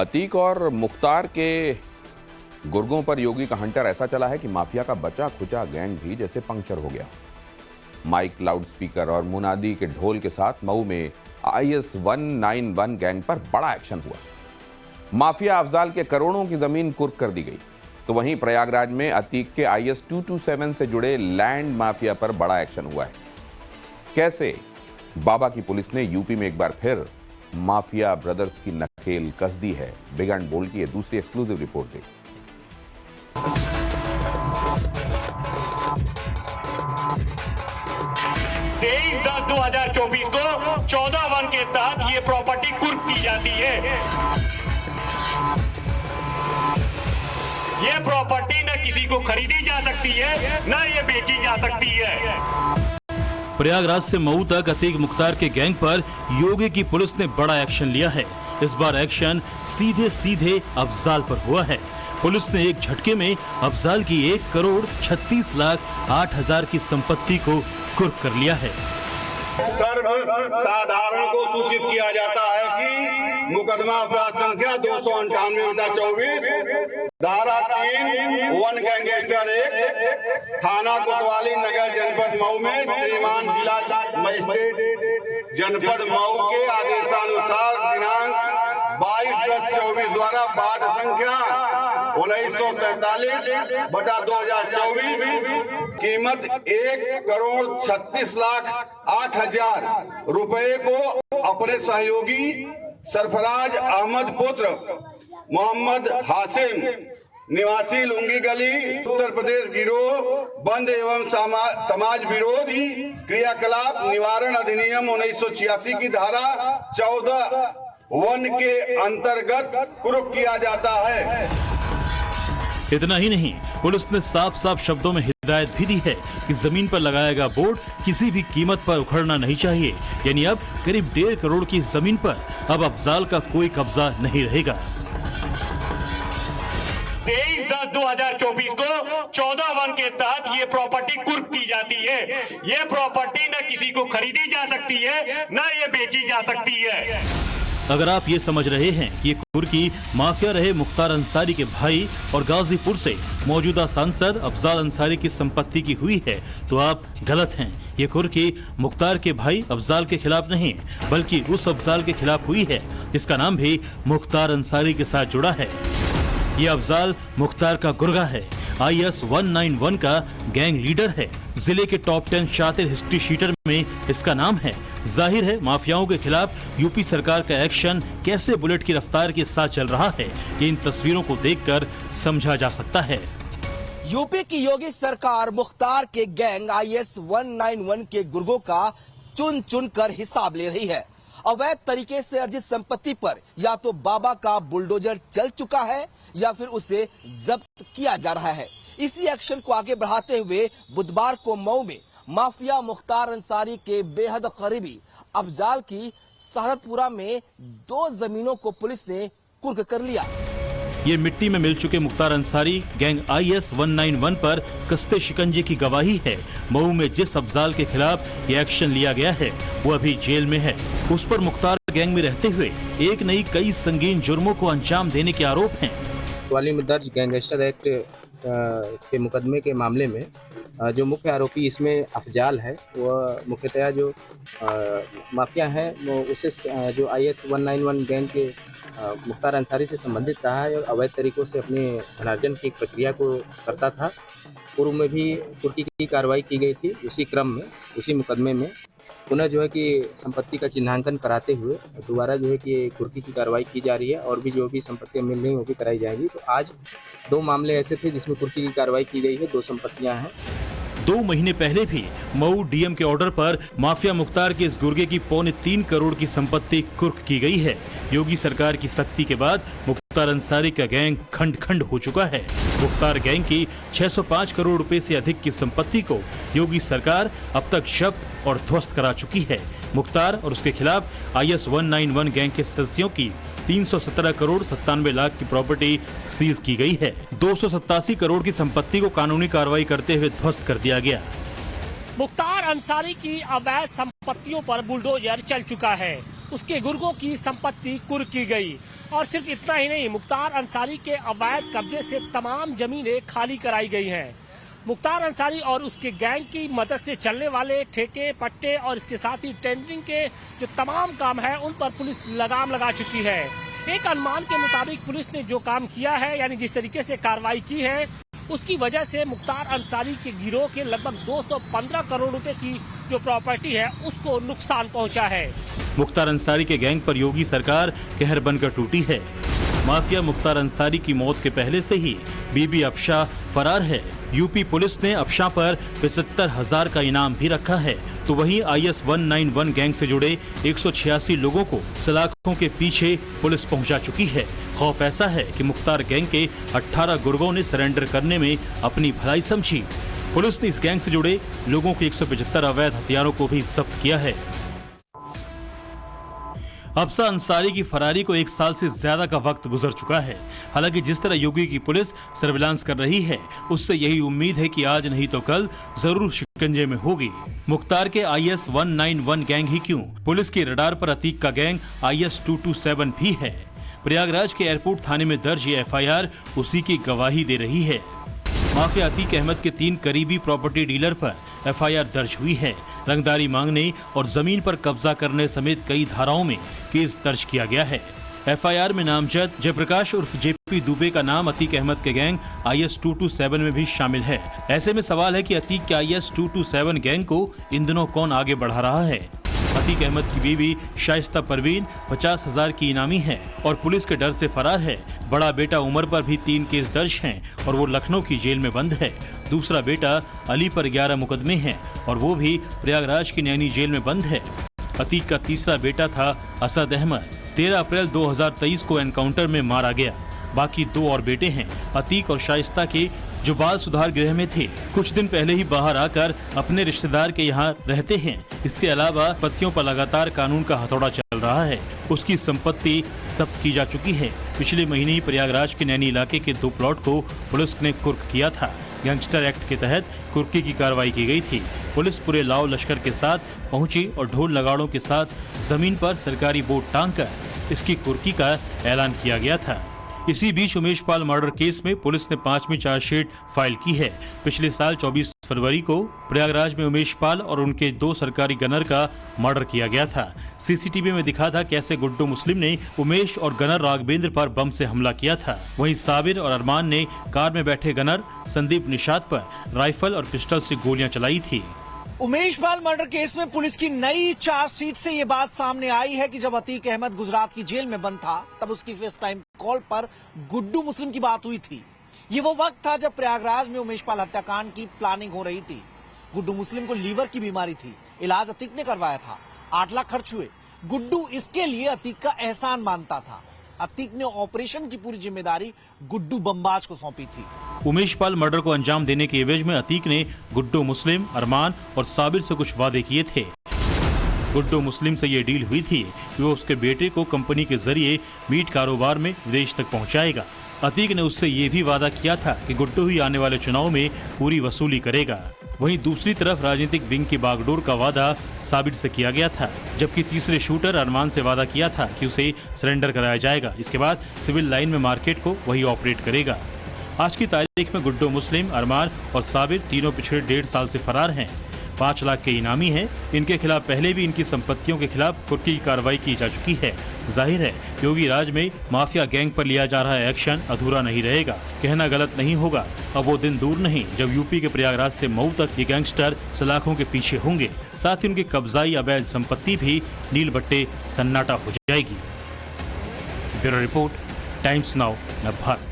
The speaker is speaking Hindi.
अतीक और मुख्तार के गुर्गों पर योगी का हंटर ऐसा चला है कि माफिया का बचा खुचा गैंग भी जैसे पंक्चर हो गया। माइक, लाउडस्पीकर और मुनादी के ढोल के साथ मऊ में IS 191 गैंग पर बड़ा एक्शन हुआ। माफिया अफजाल के करोड़ों की जमीन कुर्क कर दी गई। तो वहीं प्रयागराज में अतीक के IS 227 से जुड़े लैंड माफिया पर बड़ा एक्शन हुआ है। कैसे बाबा की पुलिस ने यूपी में एक बार फिर माफिया ब्रदर्स की नकेल कस दी है, बिग एंड बोल्ड की ये दूसरी एक्सक्लूसिव रिपोर्ट देखिए। 23/10/2024 को 14/1 के तहत ये प्रॉपर्टी कुर्क की जाती है। ये प्रॉपर्टी न किसी को खरीदी जा सकती है, न ये बेची जा सकती है। प्रयागराज से मऊ तक अतीक मुख्तार के गैंग पर योगी की पुलिस ने बड़ा एक्शन लिया है। इस बार एक्शन सीधे सीधे अफजाल पर हुआ है। पुलिस ने एक झटके में अफजाल की 1,36,08,000 की संपत्ति को कुर्क कर लिया है। सर्वसाधारण को सूचित किया जाता है कि मुकदमा अपराध संख्या 298/24 धारा 3 वन गैंगस्टर एक्ट थाना कोतवाली नगर जनपद मऊ में श्रीमान जिला मजिस्ट्रेट जनपद मऊ के आदेशानुसार दिनांक 22/10/24 द्वारा वाद संख्या 1943/2024 कीमत 1,36,08,000 रुपए को अपने सहयोगी सरफराज अहमद पुत्र मोहम्मद हासिम निवासी लुंगी गली उत्तर प्रदेश गिरोह बंद एवं समाज विरोधी क्रियाकलाप निवारण अधिनियम 1986 की धारा 14(1) के अंतर्गत कुर्क किया जाता है। इतना ही नहीं, पुलिस ने साफ साफ शब्दों में हिदायत भी दी है कि जमीन पर लगाया गया बोर्ड किसी भी कीमत पर उखड़ना नहीं चाहिए। यानी अब करीब 1.5 करोड़ की जमीन पर अब अफजाल का कोई कब्जा नहीं रहेगा। 23/10/2024 को 14/1 के तहत ये प्रॉपर्टी कुर्क की जाती है। ये प्रॉपर्टी न किसी को खरीदी जा सकती है, न ये बेची जा सकती है। अगर आप ये समझ रहे हैं कि ये कुर्की माफिया रहे मुख्तार अंसारी के भाई और गाजीपुर से मौजूदा सांसद अफजाल अंसारी की संपत्ति की हुई है, तो आप गलत हैं। ये कुर्की मुख्तार के भाई अफजाल के खिलाफ नहीं, बल्कि उस अफजाल के खिलाफ हुई है जिसका नाम भी मुख्तार अंसारी के साथ जुड़ा है। ये अफजाल मुख्तार का गुर्गा है, IS 191 का गैंग लीडर है, जिले के टॉप 10 शातिर हिस्ट्री शीटर में इसका नाम है। जाहिर है माफियाओं के खिलाफ यूपी सरकार का एक्शन कैसे बुलेट की रफ्तार के साथ चल रहा है, ये इन तस्वीरों को देखकर समझा जा सकता है। यूपी की योगी सरकार मुख्तार के गैंग IS 191 के गुर्गों का चुन चुन कर हिसाब ले रही है। अवैध तरीके से अर्जित संपत्ति पर या तो बाबा का बुलडोजर चल चुका है या फिर उसे जब्त किया जा रहा है। इसी एक्शन को आगे बढ़ाते हुए बुधवार को मऊ में माफिया मुख्तार अंसारी के बेहद करीबी अफजाल की सहरतपुरा में 2 जमीनों को पुलिस ने कुर्क कर लिया। ये मिट्टी में मिल चुके मुख्तार अंसारी गैंग IS 191 पर कस्ते शिकंजे की गवाही है। मऊ में जिस अफजाल के खिलाफ ये एक्शन लिया गया है वो अभी जेल में है। उस पर मुख्तार गैंग में रहते हुए एक नहीं कई संगीन जुर्मों को अंजाम देने के आरोप हैं। कोतवाली में दर्ज गैंगस्टर एक्ट के मुकदमे के मामले में जो मुख्य आरोपी इसमें अफजाल है, वह मुख्यतः जो माफिया है वो उसे जो IS 191 गैंग के मुख्तार अंसारी से संबंधित रहा है और अवैध तरीकों से अपने धनार्जन की प्रक्रिया को करता था। पूर्व में भी कुर्की की कार्रवाई की गई थी। उसी क्रम में उसी मुकदमे में पुनः जो है कि संपत्ति का चिन्हांकन कराते हुए दोबारा जो है कि कुर्की की कार्रवाई की जा रही है और भी जो भी संपत्तियां मिल रही वो भी कराई जाएंगी। तो आज 2 मामले ऐसे थे जिसमें कुर्की की कार्रवाई की गई है, 2 संपत्तियां हैं। 2 महीने पहले भी मऊ DM के ऑर्डर पर माफिया मुख्तार के इस गुर्गे की 3.25 करोड़ की संपत्ति कुर्क की गई है। योगी सरकार की सख्ती के बाद मुख्तार अंसारी का गैंग खंड खंड हो चुका है। मुख्तार गैंग की 605 करोड़ रुपए से अधिक की संपत्ति को योगी सरकार अब तक जब्त और ध्वस्त करा चुकी है। मुख्तार और उसके खिलाफ IS 191 गैंग के सदस्यों की 317 करोड़ 97 लाख की प्रॉपर्टी सीज की गई है। 287 करोड़ की संपत्ति को कानूनी कार्रवाई करते हुए ध्वस्त कर दिया गया। मुख्तार अंसारी की अवैध संपत्तियों पर बुलडोजर चल चुका है। उसके गुर्गों की संपत्ति कुर्क की गई। और सिर्फ इतना ही नहीं, मुख्तार अंसारी के अवैध कब्जे से तमाम जमीनें खाली कराई गई हैं। मुख्तार अंसारी और उसके गैंग की मदद से चलने वाले ठेके, पट्टे और इसके साथ ही टेंडरिंग के जो तमाम काम है उन पर पुलिस लगाम लगा चुकी है। एक अनुमान के मुताबिक पुलिस ने जो काम किया है, यानी जिस तरीके से कार्रवाई की है, उसकी वजह से मुख्तार अंसारी के गिरोह के लगभग 215 करोड़ रुपए की जो प्रॉपर्टी है उसको नुकसान पहुंचा है। मुख्तार अंसारी के गैंग पर योगी सरकार कहर बनकर टूटी है। माफिया मुख्तार अंसारी की मौत के पहले से ही बीबी अफशाह फरार है। यूपी पुलिस ने अफशाह पर 75,000 का इनाम भी रखा है। तो वहीं IS 191 गैंग से जुड़े 186 लोगों को सलाखों के पीछे पुलिस पहुंचा चुकी है। खौफ ऐसा है कि मुख्तार गैंग के 18 गुर्गों ने सरेंडर करने में अपनी भलाई समझी। पुलिस ने इस गैंग से जुड़े लोगों के 175 अवैध हथियारों को भी जब्त किया है। अफशाह अंसारी की फरारी को 1 साल से ज्यादा का वक्त गुजर चुका है। हालांकि जिस तरह योगी की पुलिस सर्विलांस कर रही है, उससे यही उम्मीद है कि आज नहीं तो कल जरूर शिकंजे में होगी। मुख्तार के IS 191 गैंग ही क्यों, पुलिस के रडार पर अतीक का गैंग IS 227 भी है। प्रयागराज के एयरपोर्ट थाने में दर्ज ये FIR उसी की गवाही दे रही है। माफिया अतीक अहमद के 3 करीबी प्रॉपर्टी डीलर पर FIR दर्ज हुई है। रंगदारी मांगने और जमीन पर कब्जा करने समेत कई धाराओं में केस दर्ज किया गया है। FIR में नामजद जयप्रकाश उर्फ JP दुबे का नाम अतीक अहमद के गैंग IS 227 में भी शामिल है। ऐसे में सवाल है कि अतीक के IS 227 गैंग को इन दिनों कौन आगे बढ़ा रहा है। अतीक अहमद की बीवी शाइस्ता परवीन 50,000 की इनामी है और पुलिस के डर से फरार है। बड़ा बेटा उमर पर भी 3 केस दर्ज हैं और वो लखनऊ की जेल में बंद है। दूसरा बेटा अली पर 11 मुकदमे हैं और वो भी प्रयागराज की नैनी जेल में बंद है। अतीक का तीसरा बेटा था असद अहमद, 13 अप्रैल 2023 को एनकाउंटर में मारा गया। बाकी 2 और बेटे हैं अतीक और शाइस्ता के, जो बाल सुधार गृह में थे। कुछ दिन पहले ही बाहर आकर अपने रिश्तेदार के यहाँ रहते हैं। इसके अलावा पतियों पर लगातार कानून का हथौड़ा चल रहा है। उसकी संपत्ति जब्त की जा चुकी है। पिछले महीने ही प्रयागराज के नैनी इलाके के 2 प्लॉट को पुलिस ने कुर्क किया था। गैंगस्टर एक्ट के तहत कुर्की की कार्रवाई की गई थी। पुलिस पूरे लाव लश्कर के साथ पहुंची और ढोल नगाड़ों के साथ जमीन पर सरकारी बोर्ड टांगकर इसकी कुर्की का ऐलान किया गया था। इसी बीच उमेश पाल मर्डर केस में पुलिस ने 5वीं चार्जशीट फाइल की है। पिछले साल 24 फरवरी को प्रयागराज में उमेश पाल और उनके 2 सरकारी गनर का मर्डर किया गया था। CCTV में दिखा था कैसे गुड्डू मुस्लिम ने उमेश और गनर राघवेंद्र पर बम से हमला किया था। वहीं साबिर और अरमान ने कार में बैठे गनर संदीप निषाद पर राइफल और पिस्टल से गोलियां चलाई थी। उमेश पाल मर्डर केस में पुलिस की नई चार्जशीट से ये बात सामने आई है कि जब अतीक अहमद गुजरात की जेल में बंद था, तब उसकी फेस टाइम कॉल पर गुड्डू मुस्लिम की बात हुई थी। ये वो वक्त था जब प्रयागराज में उमेश पाल हत्याकांड की प्लानिंग हो रही थी। गुड्डू मुस्लिम को लीवर की बीमारी थी, इलाज अतीक ने करवाया था, 8 लाख खर्च हुए। गुड्डू इसके लिए अतीक का एहसान मानता था। अतीक ने ऑपरेशन की पूरी जिम्मेदारी गुड्डू बमबाज को सौंपी थी। उमेश पाल मर्डर को अंजाम देने के एवज में अतीक ने गुड्डू मुस्लिम, अरमान और साबिर से कुछ वादे किए थे। गुड्डू मुस्लिम से ये डील हुई थी कि वो उसके बेटे को कंपनी के जरिए मीट कारोबार में विदेश तक पहुंचाएगा। अतीक ने उससे ये भी वादा किया था कि गुड्डू ही आने वाले चुनाव में पूरी वसूली करेगा। वहीं दूसरी तरफ राजनीतिक विंग की बागडोर का वादा साबिर से किया गया था, जबकि तीसरे शूटर अरमान से वादा किया था कि उसे सरेंडर कराया जाएगा। इसके बाद सिविल लाइन में मार्केट को वही ऑपरेट करेगा। आज की तारीख में गुड्डू मुस्लिम, अरमान और साबिर तीनों पिछले 1.5 साल से फरार हैं। 5 लाख के इनामी हैं। इनके खिलाफ पहले भी इनकी संपत्तियों के खिलाफ कुर्की की कार्रवाई की जा चुकी है। जाहिर है योगी राज में माफिया गैंग पर लिया जा रहा एक्शन अधूरा नहीं रहेगा। कहना गलत नहीं होगा, अब वो दिन दूर नहीं जब यूपी के प्रयागराज से मऊ तक ये गैंगस्टर सलाखों के पीछे होंगे। साथ ही उनकी कब्जाई अवैध संपत्ति भी नील बट्टे सन्नाटा हो जाएगी। Bureau report, times now, Navbharat.